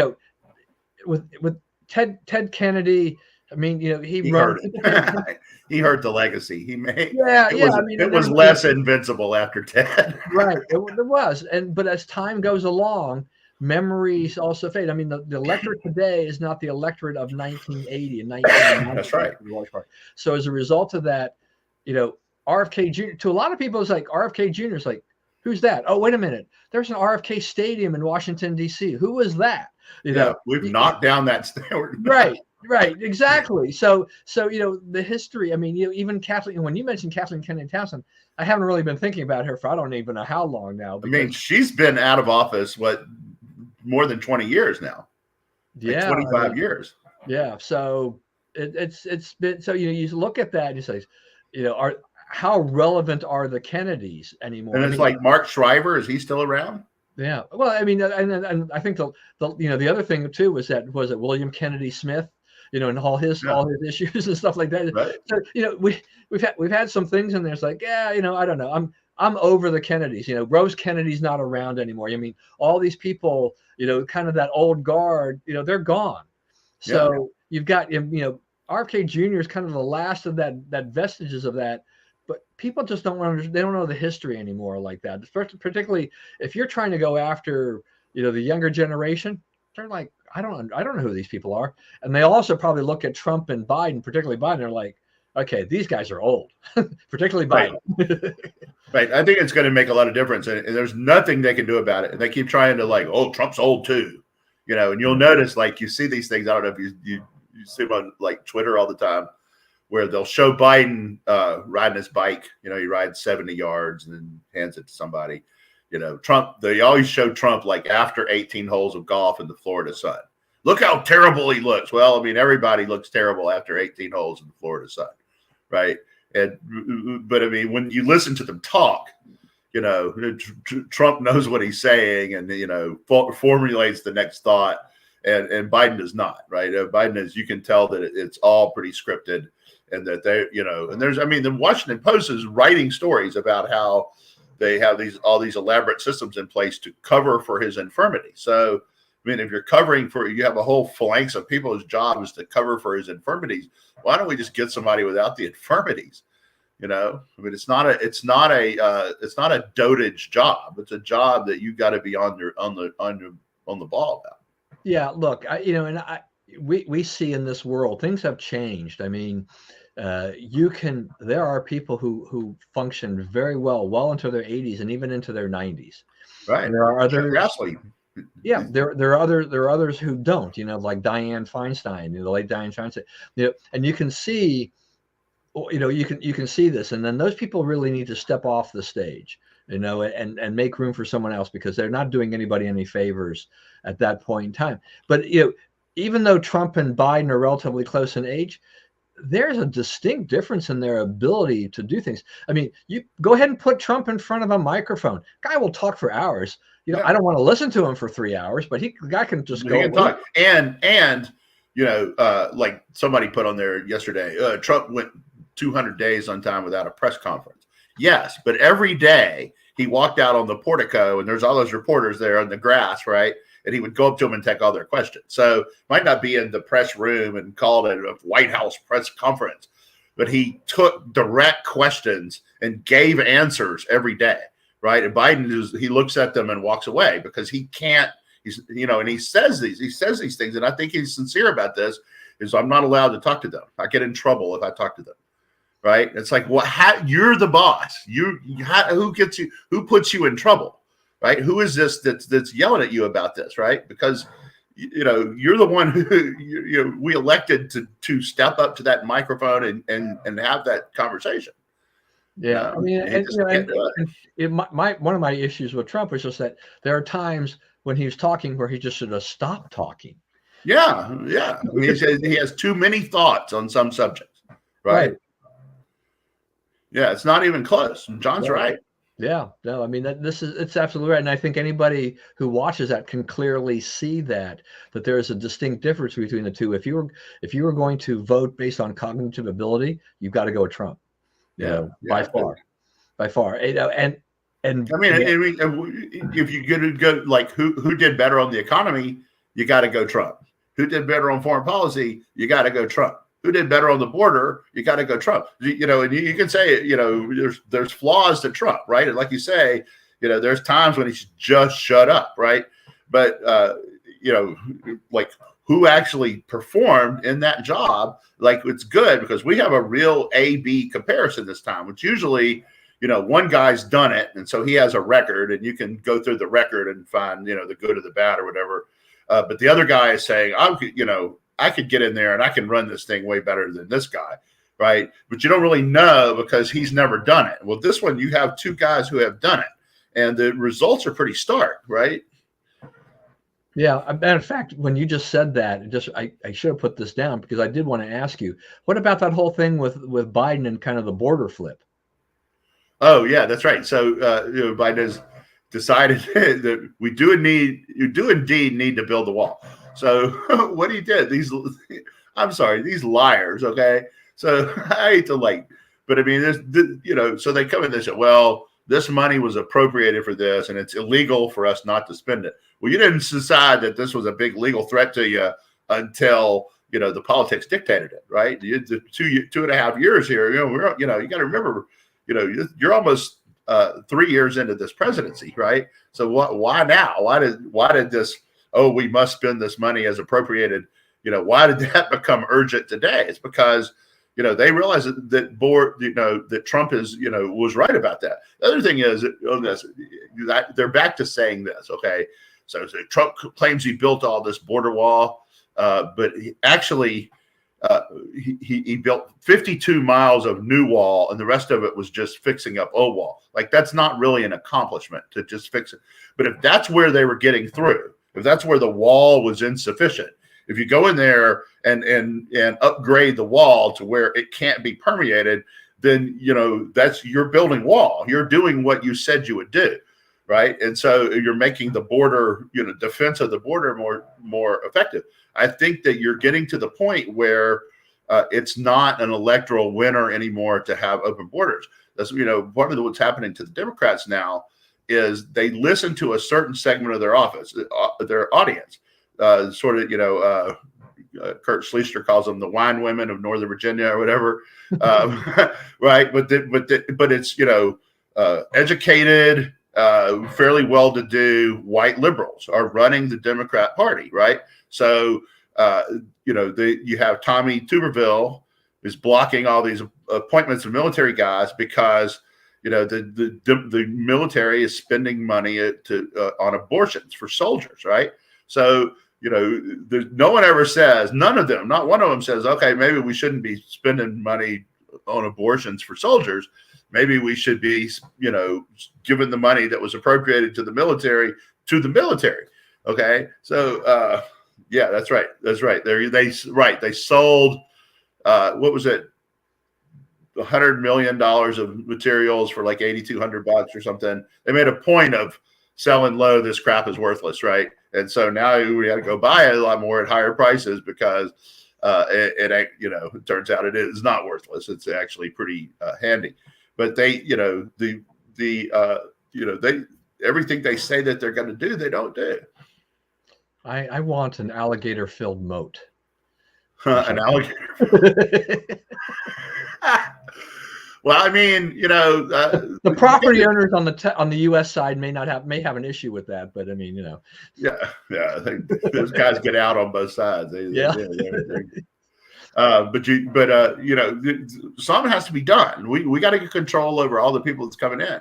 With Ted Kennedy, I mean, he hurt it. He hurt the legacy he made. Yeah, it was less invincible after Ted. Right, it was, but as time goes along, memories also fade. I mean, the electorate today is not the electorate of 1980 and 1990. That's right. For the large part. So as a result of that, RFK Jr. to a lot of people, it's like RFK Jr. is like, who's that? Oh, wait a minute. There's an RFK Stadium in Washington, D.C. Who was that? We've knocked down that standard. Right, exactly. So the history. I mean, even Kathleen. When you mentioned Kathleen Kennedy Townsend, I haven't really been thinking about her for I don't even know how long now. I mean, she's been out of office more than 20 years now. Yeah, 25 years. Yeah. So it's been. So you look at that and you say, how relevant are the Kennedys anymore? And it's like Mark Shriver. Is he still around? Yeah. Well, I mean, and I think the other thing too was it William Kennedy Smith, and all his issues and stuff like that. Right. So we've had some things in there. It's like, I don't know. I'm over the Kennedys. Rose Kennedy's not around anymore. I mean, all these people, kind of that old guard, they're gone. So you've got RFK Jr. is kind of the last of that vestiges of that. But people just don't understand. They don't know the history anymore like that. Particularly if you're trying to go after, the younger generation, they're like, I don't know who these people are. And they also probably look at Trump and Biden, particularly Biden. They're like, okay, these guys are old, particularly Biden. Right. I think it's going to make a lot of difference, and there's nothing they can do about it. And they keep trying to Trump's old too, And you'll notice, you see these things. I don't know if you see them on Twitter all the time, where they'll show Biden riding his bike. He rides 70 yards and then hands it to somebody. Trump, they always show Trump after 18 holes of golf in the Florida sun. Look how terrible he looks. Well, I mean, everybody looks terrible after 18 holes in the Florida sun, right? But I mean, when you listen to them talk, Trump knows what he's saying and, formulates the next thought. And Biden does not, right? Biden is, you can tell that it's all pretty scripted. And that they, and the Washington Post is writing stories about how they have all these elaborate systems in place to cover for his infirmity. So, I mean, if you're you have a whole phalanx of people whose job is to cover for his infirmities. Why don't we just get somebody without the infirmities? You know, I mean, it's not a dotage job. It's a job that you got to be on the ball about. Yeah, look, we see in this world things have changed. I mean, there are people who function very well into their 80s and even into their 90s. Right. There are others. Grassley. Yeah, there are others who don't. You know, like Dianne Feinstein, the late Dianne Feinstein. You know, and you can see, you can see this, and then those people really need to step off the stage, and make room for someone else, because they're not doing anybody any favors at that point in time. But even though Trump and Biden are relatively close in age, there's a distinct difference in their ability to do things. I mean, you go ahead and put Trump in front of a microphone. Guy will talk for hours. Yeah. I don't want to listen to him for 3 hours, but the guy can just go. He can talk. And like somebody put on there yesterday, Trump went 200 days on time without a press conference. Yes, but every day he walked out on the portico and there's all those reporters there on the grass, right? And he would go up to them and take all their questions. So might not be in the press room and called it a White House press conference, but he took direct questions and gave answers every day, right? And Biden he looks at them and walks away because he can't. And he says these things, and I think he's sincere about this. Is I'm not allowed to talk to them. I get in trouble if I talk to them. Right? It's like, you're the boss. Who puts you in trouble? Right? Who is this that's yelling at you about this? Right? Because you're the one who we elected to step up to that microphone and have that conversation. Yeah, I mean, one of my issues with Trump was just that there are times when he was talking where he just should have stopped talking. Yeah. I mean, he has too many thoughts on some subjects. Right. Yeah, it's not even close. John's right. Yeah, no, I mean it's absolutely right, and I think anybody who watches that can clearly see that there is a distinct difference between the two. If you were going to vote based on cognitive ability, you've got to go with Trump. By far. And I mean, if you go like who did better on the economy, you got to go Trump. Who did better on foreign policy, you got to go Trump. Who did better on the border, you got to go Trump. And you can say, there's flaws to Trump, right? And like you say, there's times when he should just shut up, right? But, like who actually performed in that job, like it's good because we have a real A-B comparison this time, which usually, one guy's done it. And so he has a record and you can go through the record and find, the good or the bad or whatever. But the other guy is saying, I could get in there and I can run this thing way better than this guy, right? But you don't really know because he's never done it. Well, this one, you have two guys who have done it, and the results are pretty stark, right? Yeah. Matter of fact, when you just said that, I should have put this down because I did want to ask you, what about that whole thing with Biden and kind of the border flip? Oh, yeah, that's right. So Biden has decided that you do indeed need to build the wall. So what he did, these liars, okay? So I hate to but I mean, so they come in and they say, well, this money was appropriated for this and it's illegal for us not to spend it. Well, you didn't decide that this was a big legal threat to you until, the politics dictated it, right? The 2.5 years here, you got to remember, you're almost 3 years into this presidency, right? So why now? Why did this? Oh, we must spend this money as appropriated. Why did that become urgent today? It's because, they realize that Trump was right about that. The other thing is they're back to saying this. Okay. So Trump claims he built all this border wall, but he built 52 miles of new wall and the rest of it was just fixing up old wall. Like that's not really an accomplishment to just fix it. But if that's where they were getting through, if that's where the wall was insufficient, if you go in there and upgrade the wall to where it can't be permeated, then you're building wall. You're doing what you said you would do, right? And so you're making the border, defense of the border more effective. I think that you're getting to the point where it's not an electoral winner anymore to have open borders. That's part of what's happening to the Democrats now is they listen to a certain segment of their audience, Kurt Schlichter calls them the wine women of Northern Virginia or whatever, right? But it's educated, fairly well-to-do white liberals are running the Democrat Party, right? So you have Tommy Tuberville is blocking all these appointments of military guys because the military is spending money on abortions for soldiers, right? So no one ever says, none of them, not one of them says, okay, maybe we shouldn't be spending money on abortions for soldiers. Maybe we should be, giving the money that was appropriated to the military to the military. Okay, so yeah, that's right. They sold what was it, $100 million of materials for like $8,200 or something. They made a point of selling low. This crap is worthless, right? And so now we got to go buy it a lot more at higher prices because it turns out it is not worthless. It's actually pretty handy. But they, everything they say that they're going to do, they don't do. I want an alligator-filled moat. An alligator. Well, I mean, the property owners on the U.S. side may have an issue with that, but I mean, yeah, I think those guys get out on both sides. Something has to be done. We got to get control over all the people that's coming in,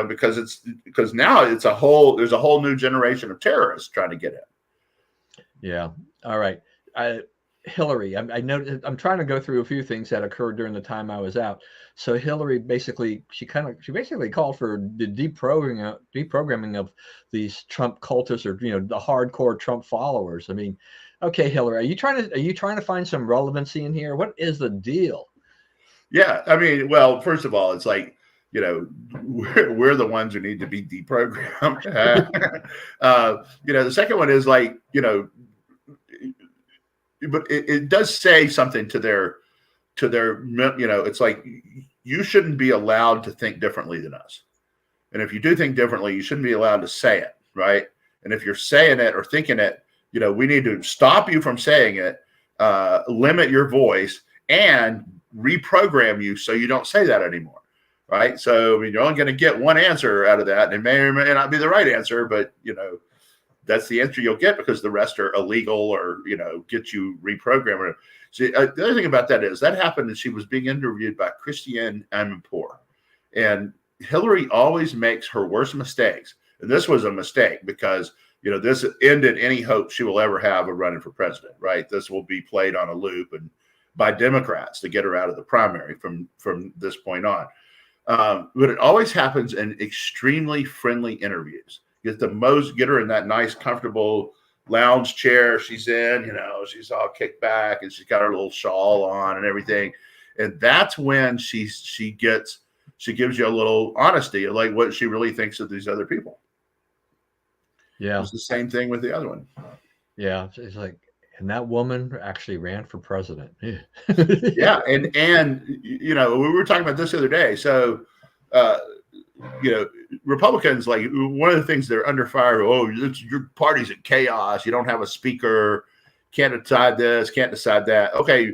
because now there's a whole new generation of terrorists trying to get in. Yeah. All right. Hillary, I know I'm trying to go through a few things that occurred during the time I was out. So Hillary basically, she basically called for the deprogramming of these Trump cultists, or the hardcore Trump followers. I mean, okay, Hillary, are you trying to find some relevancy in here? What is the deal? Yeah, I mean, well, first of all, it's like, we're the ones who need to be deprogrammed. The second one is like, but it does say something to their, it's like, you shouldn't be allowed to think differently than us. And if you do think differently, you shouldn't be allowed to say it, right? And if you're saying it or thinking it, we need to stop you from saying it, limit your voice, and reprogram you so you don't say that anymore, right? So, I mean, you're only going to get one answer out of that, and it may or may not be the right answer, but, that's the answer you'll get because the rest are illegal or, get you reprogrammed. See, the other thing about that is that happened, and she was being interviewed by Christiane Amanpour. And Hillary always makes her worst mistakes. And this was a mistake because, this ended any hope she will ever have of running for president, right? This will be played on a loop and by Democrats to get her out of the primary from this point on. But it always happens in extremely friendly interviews. Get her in that nice, comfortable lounge chair she's in, she's all kicked back and she's got her little shawl on and everything. And that's when she gives you a little honesty of like what she really thinks of these other people. Yeah. It's the same thing with the other one. Yeah. It's like, and that woman actually ran for president. Yeah. And we were talking about this the other day. So, Republicans, like, one of the things they're under fire. Oh, your party's in chaos. You don't have a speaker. Can't decide this. Can't decide that. Okay,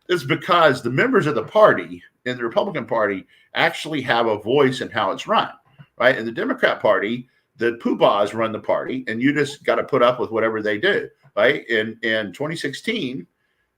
it's because the members of the party in the Republican Party actually have a voice in how it's run, right? In the Democrat Party, the poobahs run the party, and you just got to put up with whatever they do, right? In 2016,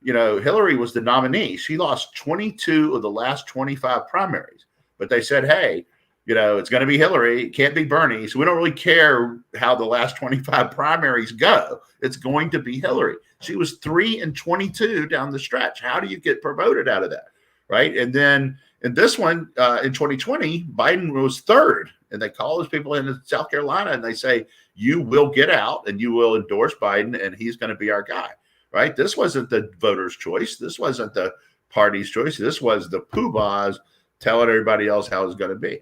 Hillary was the nominee. She lost 22 of the last 25 primaries, but they said, hey, it's going to be Hillary. It can't be Bernie. So we don't really care how the last 25 primaries go. It's going to be Hillary. She was 3-22 down the stretch. How do you get promoted out of that? Right. And then in this one, in 2020, Biden was third. And they call those people in South Carolina and they say, you will get out and you will endorse Biden and he's going to be our guy. Right. This wasn't the voters' choice. This wasn't the party's choice. This was the poobahs telling everybody else how it's going to be.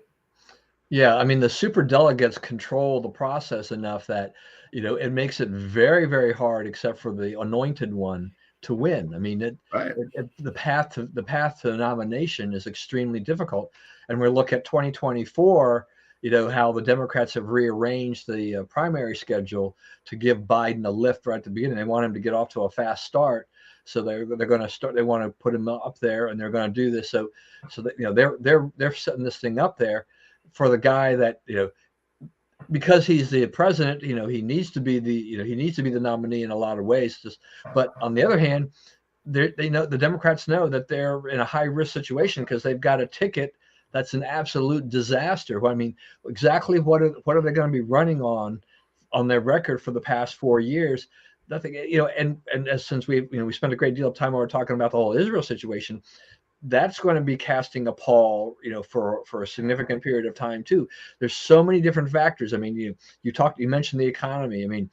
Yeah, I mean, the super delegates control the process enough that, it makes it very, very hard, except for the anointed one, to win. I mean, the path to the nomination is extremely difficult. And we look at 2024, how the Democrats have rearranged the primary schedule to give Biden a lift right at the beginning. They want him to get off to a fast start, so they're going to start. They want to put him up there, and they're going to do this. So that they're setting this thing up there for the guy that because he's the president. He needs to be the nominee in a lot of ways. But on the other hand, they know, the Democrats know that they're in a high risk situation because they've got a ticket that's an absolute disaster. I mean, exactly what are they going to be running on their record for the past 4 years? Nothing. And since we spent a great deal of time over talking about the whole Israel situation, that's going to be casting a pall, for a significant period of time too. There's so many different factors. I mean, you mentioned the economy. I mean,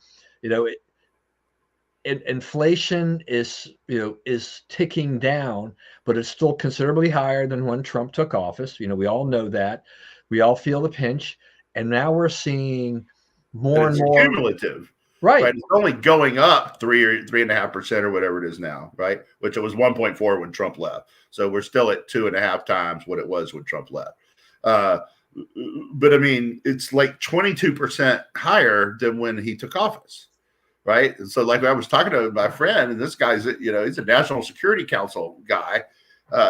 inflation is ticking down, but it's still considerably higher than when Trump took office. We all know that. We all feel the pinch, and now we're seeing more and more cumulative. Right. It's only going up 3 or 3.5% or whatever it is now, right? Which it was 1.4 when Trump left. So we're still at 2.5 times what it was when Trump left. But I mean, it's like 22% higher than when he took office. Right. And so, like, I was talking to my friend, and this guy's, he's a National Security Council guy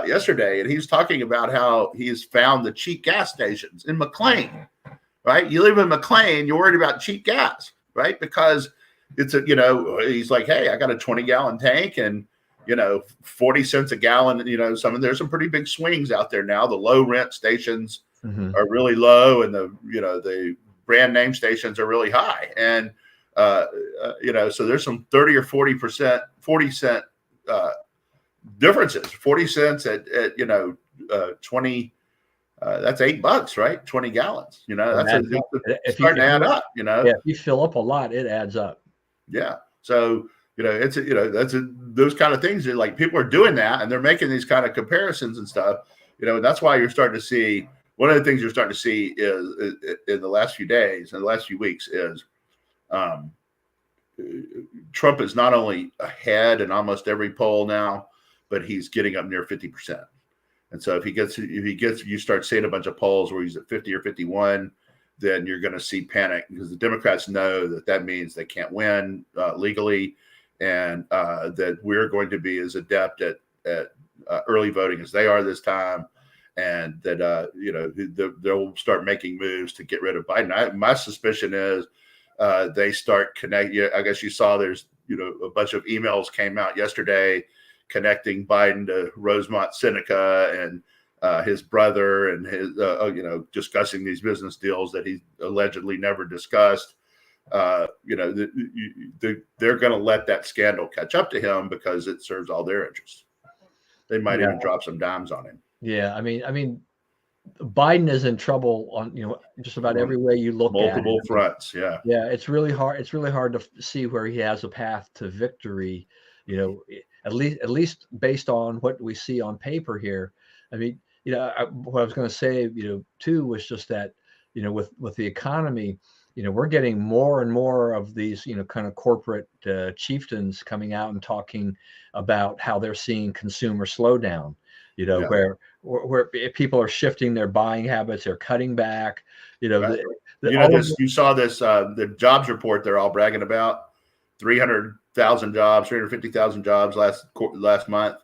yesterday, and he's talking about how he's found the cheap gas stations in McLean. Right. You live in McLean, you're worried about cheap gas, right? Because it's he's like, hey, I got a 20-gallon tank and, 40 cents a gallon. There's some pretty big swings out there now. The low rent stations are really low, and the brand name stations are really high. And, so there's some 30 or 40 cent differences. 40 cents at 20, that's $8, right? 20 gallons, it's starting to add up, Yeah, if you fill up a lot, it adds up. Yeah. So, those kind of things that, like, people are doing that, and they're making these kind of comparisons and stuff, and that's why you're starting to see, one of the things you're starting to see is in the last few days and the last few weeks is, Trump is not only ahead in almost every poll now, but he's getting up near 50%. And so if you start seeing a bunch of polls where he's at 50 or 51, then you're going to see panic, because the Democrats know that means they can't win legally, and that we're going to be as adept at early voting as they are this time, and that they'll start making moves to get rid of Biden. My suspicion is they start connecting. I guess you saw there's a bunch of emails came out yesterday connecting Biden to Rosemont Seneca and his brother, and his discussing these business deals that he allegedly never discussed. They're going to let that scandal catch up to him because it serves all their interests. They might even drop some dimes on him. Yeah, I mean, Biden is in trouble on just about every way you look at it. Multiple fronts. Yeah. Yeah, it's really hard. It's really hard to see where he has a path to victory. At least based on what we see on paper here. I mean, what I was going to say, too, was just that, with the economy, we're getting more and more of these, kind of corporate chieftains coming out and talking about how they're seeing consumer slowdown. Where people are shifting their buying habits, they're cutting back. Right. You saw this the jobs report they're all bragging about, 300,000 jobs, 350,000 jobs last month.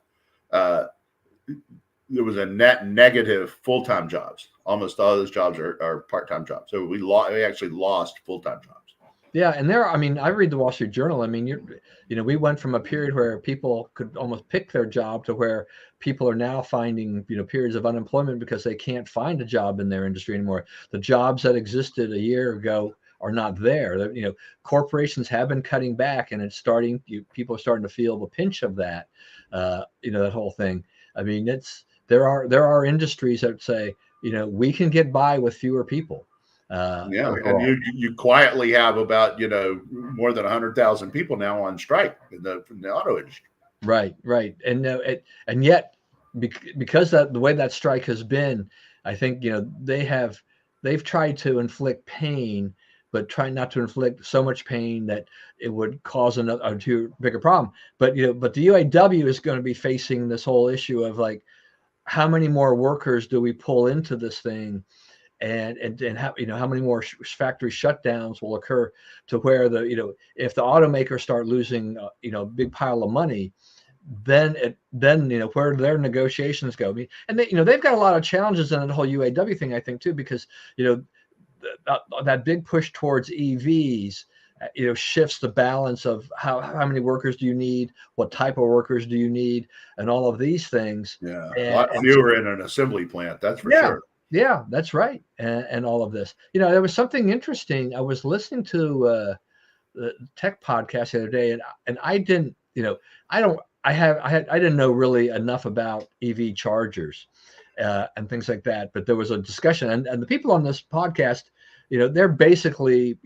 There was a net negative full-time jobs. Almost all of those jobs are part-time jobs. So we actually lost full-time jobs. Yeah, and I read the Wall Street Journal. I mean, we went from a period where people could almost pick their job to where people are now finding, periods of unemployment because they can't find a job in their industry anymore. The jobs that existed a year ago are not there. Corporations have been cutting back, and it's people are starting to feel the pinch of that. That whole thing. I mean, there are industries that say, we can get by with fewer people. And you quietly have about more than 100,000 people now on strike in the auto industry. Right, and yet because the way that strike has been, I think they've tried to inflict pain, but try not to inflict so much pain that it would cause a bigger problem. But the UAW is going to be facing this whole issue of, like, how many more workers do we pull into this thing? and how, how many more factory shutdowns will occur to where if the automakers start losing a big pile of money, then where do their negotiations go? I mean, and they've got a lot of challenges in the whole UAW thing, I think, too, because that big push towards EVs shifts the balance of how many workers do you need, what type of workers do you need, and all of these things. Yeah, a lot fewer in an assembly plant, that's for sure. Yeah, that's right. And all of this, there was something interesting. I was listening to the tech podcast the other day, and I didn't, I didn't know really enough about EV chargers and things like that. But there was a discussion, and the people on this podcast, they're basically,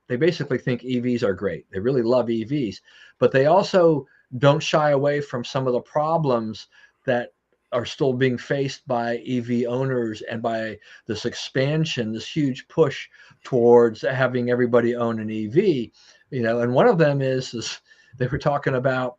they basically think EVs are great. They really love EVs, but they also don't shy away from some of the problems that are still being faced by EV owners and by this expansion, this huge push towards having everybody own an EV. And one of them is they were talking about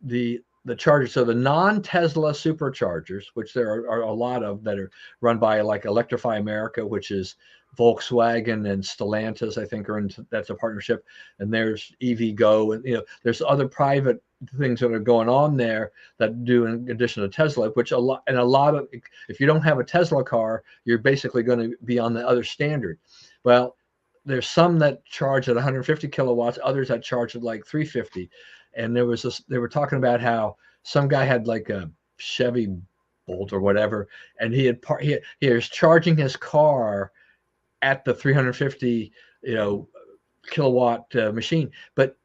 the chargers. So the non-Tesla superchargers, which there are a lot of that are run by like Electrify America, which is Volkswagen and Stellantis, I think that's a partnership. And there's EVgo, and there's other private things that are going on there that do in addition to Tesla, which a lot of, if you don't have a Tesla car, you're basically going to be on the other standard. Well, there's some that charge at 150 kilowatts, others that charge at like 350. And they were talking about how some guy had like a Chevy Bolt or whatever, and he was charging his car at the 350 kilowatt machine, but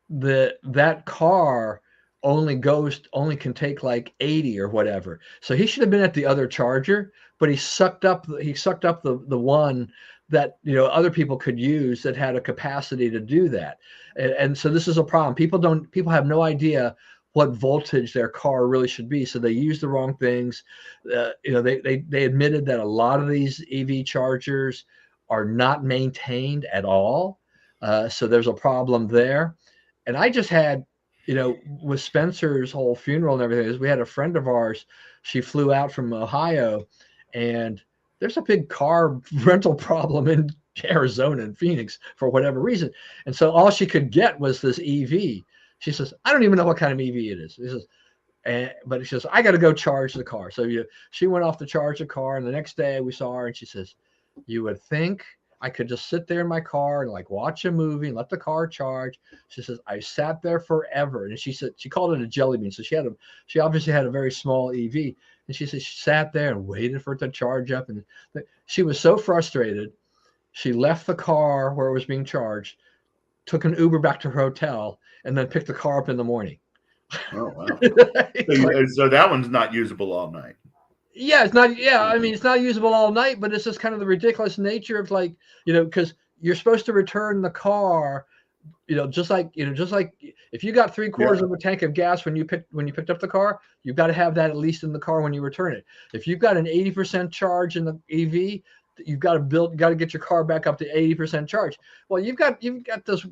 that car only can take like 80 or whatever. So he should have been at the other charger, but he sucked up the one that other people could use that had a capacity to do that. And so this is a problem. People have no idea what voltage their car really should be, so they use the wrong things. They admitted that a lot of these EV chargers are not maintained at all, so there's a problem there. And I just had, with Spencer's whole funeral and everything, is we had a friend of ours, she flew out from Ohio, and there's a big car rental problem in Arizona and Phoenix for whatever reason. And so all she could get was this EV. She says, I don't even know what kind of EV it is. He says, but she says, I got to go charge the car. So she went off to charge the car. And the next day we saw her and she says, you would think I could just sit there in my car and like watch a movie and let the car charge. She says, I sat there forever. And she said, she called it a jelly bean. So she obviously had a very small EV. And she said she sat there and waited for it to charge up. And she was so frustrated. She left the car where it was being charged, took an Uber back to her hotel, and then picked the car up in the morning. Oh, wow. So that one's not usable all night. Yeah, it's not. Yeah, I mean, it's not usable all night, but it's just kind of the ridiculous nature of like, because you're supposed to return the car, just like if you got 3/4 of a tank of gas when you picked up the car, you've got to have that at least in the car when you return it. If you've got an 80% charge in the EV, you've got to get your car back up to 80% charge. Well, you've got this,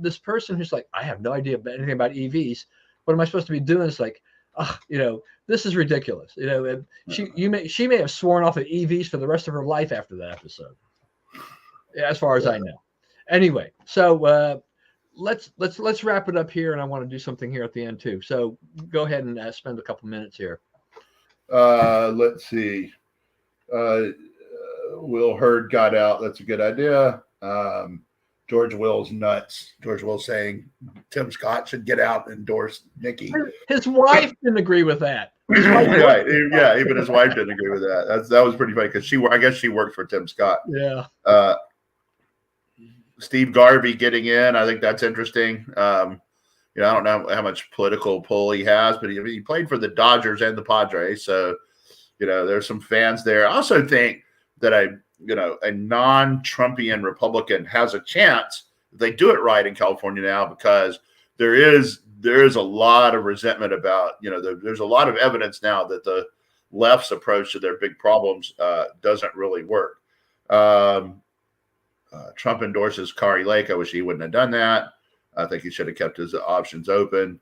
this person who's like, I have no idea about anything about EVs. What am I supposed to be doing? It's like, this is ridiculous. And she may have sworn off of EVs for the rest of her life after that episode, as far as I know. Anyway, so let's wrap it up here, and I want to do something here at the end too. So go ahead and spend a couple minutes here. Let's see. Will Hurd got out. That's a good idea. George Will's nuts. George Will saying Tim Scott should get out and endorse Nikki. His wife didn't agree with that. Right. Yeah, even his wife didn't agree with that. That was pretty funny because I guess she worked for Tim Scott. Yeah. Steve Garvey getting in. I think that's interesting. I don't know how much political pull he has, but he played for the Dodgers and the Padres. So, there's some fans there. I also think that a non-Trumpian Republican has a chance if they do it right in California now, because there is a lot of resentment about, there's a lot of evidence now that the left's approach to their big problems doesn't really work. Trump endorses Kari Lake. I wish he wouldn't have done that. I think he should have kept his options open.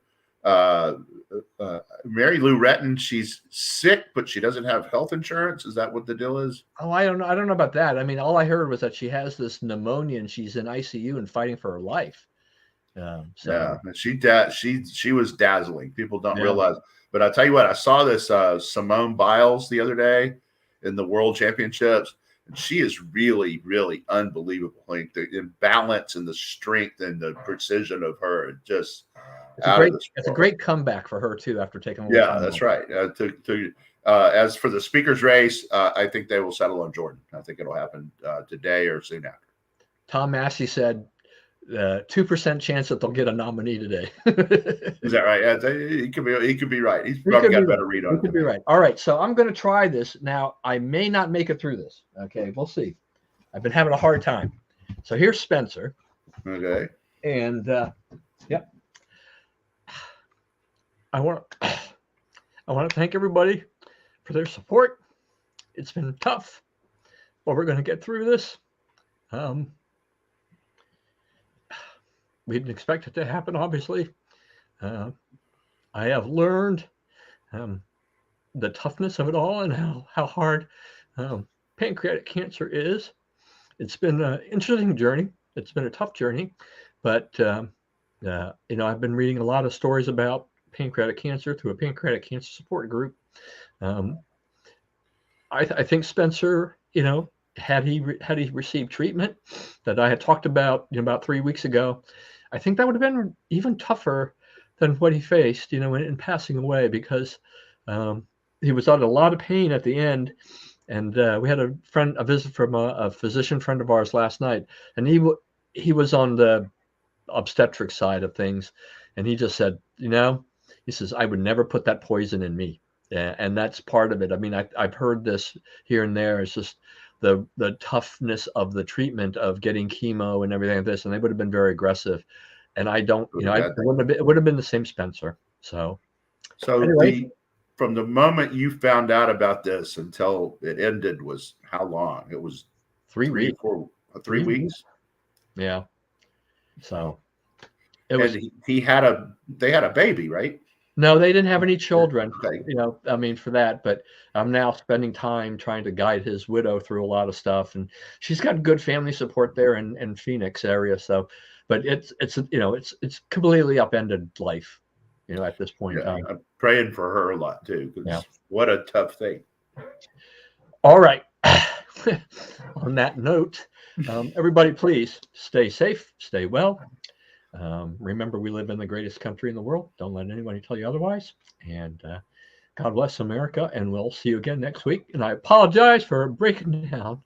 Mary Lou Retton, she's sick, but she doesn't have health insurance. Is that what the deal is? Oh, I don't know. I don't know about that. I mean, all I heard was that she has this pneumonia and she's in ICU and fighting for her life. Yeah, she was dazzling. People don't Yeah. realize, but I tell you what, I saw this Simone Biles the other day in the World Championships, and she is really, really unbelievable. Like the balance and the strength and the precision of her, just it's a great comeback for her too after taking a little time that's off. right. As for the speaker's race, I think they will settle on Jordan. I think it'll happen today or soon after. Tom Massey said 2% chance that they'll get a nominee today. Is that right? He could be right. He's probably got a better read on it. He could be right. All right, so I'm going to try this. Now, I may not make it through this. Okay, we'll see. I've been having a hard time. So here's Spencer. Okay. And yep. I want to thank everybody for their support. It's been tough, but we're going to get through this. We didn't expect it to happen, obviously. I have learned the toughness of it all and how hard pancreatic cancer is. It's been an interesting journey. It's been a tough journey, but I've been reading a lot of stories about pancreatic cancer through a pancreatic cancer support group. I think Spencer, had he received treatment that I had talked about about 3 weeks ago, I think that would have been even tougher than what he faced, in passing away, because he was in a lot of pain at the end. And we had a visit from a physician friend of ours last night, and he was on the obstetric side of things, and he just said, he says, I would never put that poison in me, and that's part of it. I mean, I've heard this here and there. It's just the toughness of the treatment of getting chemo and everything like this, and they would have been very aggressive. And I don't, it would have been the same Spencer. So anyway. From the moment you found out about this until it ended was how long? It was 3 weeks. 3 weeks. Yeah. So they had a baby, right? No, they didn't have any children, okay. For that, but I'm now spending time trying to guide his widow through a lot of stuff, and she's got good family support there in Phoenix area. So, but it's completely upended life, at this point in time. I'm praying for her a lot too, because what a tough thing. All right. On that note, everybody, please stay safe, stay well. Remember, we live in the greatest country in the world. Don't let anybody tell you otherwise. And God bless America. And we'll see you again next week. And I apologize for breaking down.